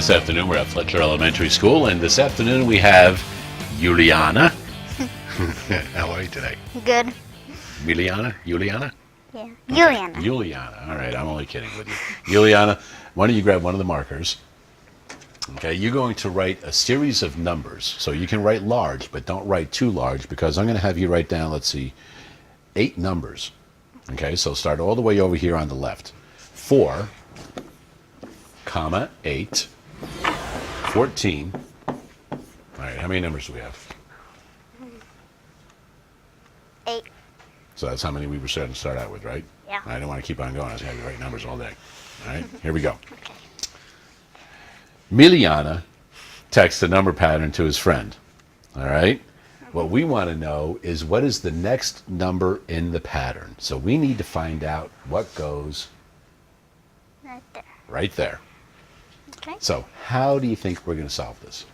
This afternoon we're at Fletcher Elementary School, and this afternoon we have Yuliana. How are you today? Good. Yuliana? Yeah. Okay. Yuliana. Yuliana. All right, I'm only kidding with you. Yuliana, why don't you grab one of the markers? Okay, you're going to write a series of numbers. So you can write large, but don't write too large, because I'm going to have you write down, let's see, 8 numbers. Okay, so start all the way over here on the left. 4, comma, 8, 14. All right, how many numbers do we have? 8. So that's how many we were starting to start out with, right? Yeah. I don't want to keep on going. I was going to have you write numbers all day. All right, here we go. Okay. Yuliana texts a number pattern to his friend. All right? What we want to know is, what is the next number in the pattern? So we need to find out what goes Right there. right there. Okay. So how do you think we're going to solve this?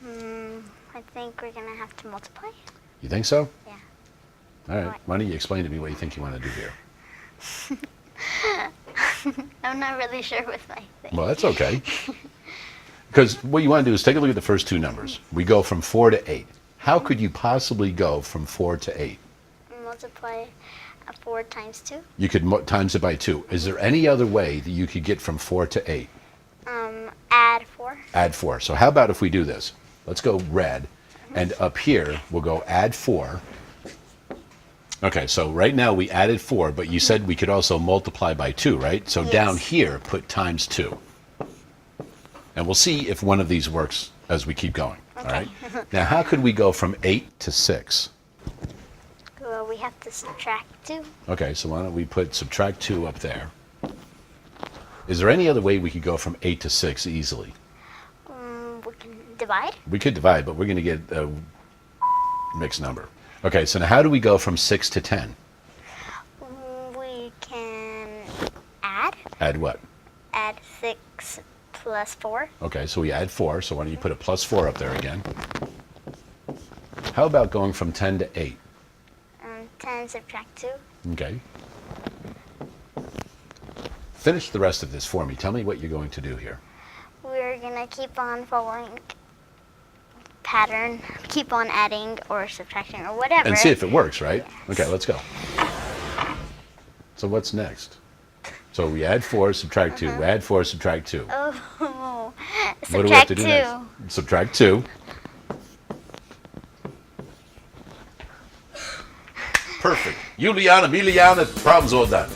I think we're gonna have to multiply. You think so? Yeah. All right. Right. Why don't you explain to me what you think you want to do here? I'm not really sure with my thing. Well, that's okay. Because what you want to do is take a look at the first 2 numbers. We go from 4 to 8. How could you possibly go from 4 to 8? Multiply 4 times 2. You could times it by 2. Is there any other way that you could get from 4 to 8? Add 4. Add 4. So how about if we do this? Let's go red, and up here we'll go add 4. Okay, so right now we added 4, but you said we could also multiply by 2, right? So Yes. down here, put times 2. And we'll see if one of these works as we keep going. All right? Now, how could we go from 8 to 6? Well, we have to subtract 2. Okay, so why don't we put subtract 2 up there? Is there any other way we could go from 8 to 6 easily? We can divide. We could divide, but we're going to get a mixed number. Okay, so now how do we go from 6 to 10? We can add. Add what? Add 6 plus 4. Okay, so we add 4, so why don't you put a plus 4 up there again? How about going from 10 to 8? 10 subtract 2. Okay. Finish the rest of this for me. Tell me what you're going to do here. We're gonna keep on following pattern, keep on adding or subtracting or whatever. And see if it works, right? Yes. Okay, let's go. So what's next? So we add 4, subtract 2. Add 4, subtract 2. Oh, What do we have subtract to do 2. next? Subtract 2. Perfect. Yuliana, problem's all done.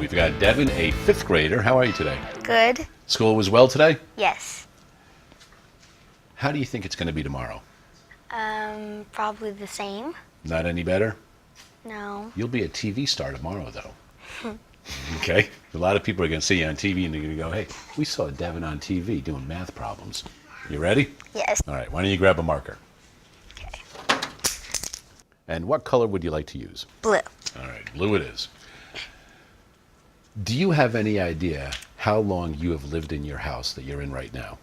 We've got Devon, a 5th grader. How are you today? Good. School was well today? Yes. How do you think it's going to be tomorrow? Probably the same. Not any better? No. You'll be a TV star tomorrow, though. Okay? A lot of people are going to see you on TV, and they're going to go, hey, we saw Devon on TV doing math problems. You ready? Yes. All right, why don't you grab a marker? Okay. And what color would you like to use? Blue. All right, blue it is. Do you have any idea how long you have lived in your house that you're in right now?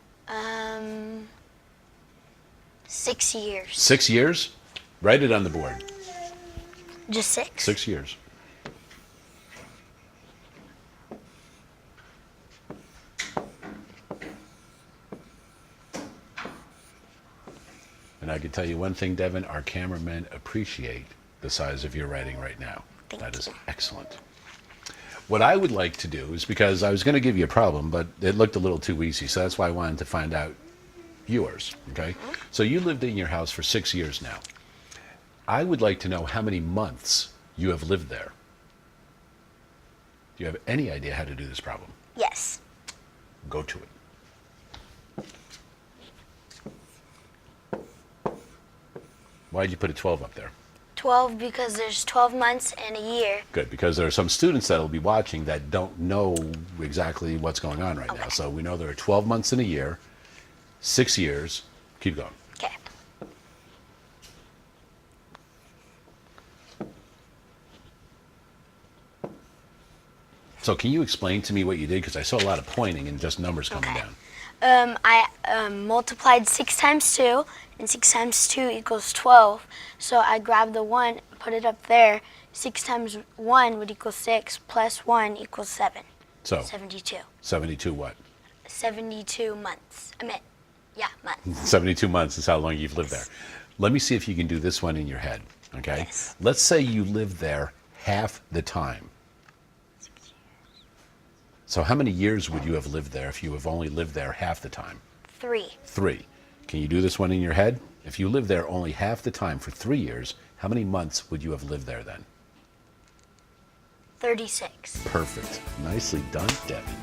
6 years. 6 years? Write it on the board. Just 6? 6 years. And I can tell you one thing, Devon, our cameramen appreciate the size of your writing right now. That is excellent. What I would like to do is, because I was going to give you a problem, but it looked a little too easy, so that's why I wanted to find out yours, okay? So you lived in your house for 6 years now. I would like to know how many months you have lived there. Do you have any idea how to do this problem? Yes. Go to it. Why'd you put a 12 up there? 12 because there's 12 months in a year. Good, because there are some students that will be watching that don't know exactly what's going on right now. Okay. So we know there are 12 months in a year, 6 years. Keep going. Okay. So can you explain to me what you did? Because I saw a lot of pointing and just numbers coming Okay. down. I multiplied 6 times 2, and 6 times 2 equals 12. So I grabbed the 1, put it up there. 6 times 1 would equal 6, plus 1 equals 7. So 72. 72 what? 72 months. Months. 72 months is how long you've lived there. Let me see if you can do this one in your head, okay? Yes. Let's say you lived there half the time. So how many years would you have lived there if you have only lived there half the time? 3. 3. Can you do this one in your head? If you lived there only half the time for 3 years, how many months would you have lived there then? 36. Perfect. Nicely done, Devon.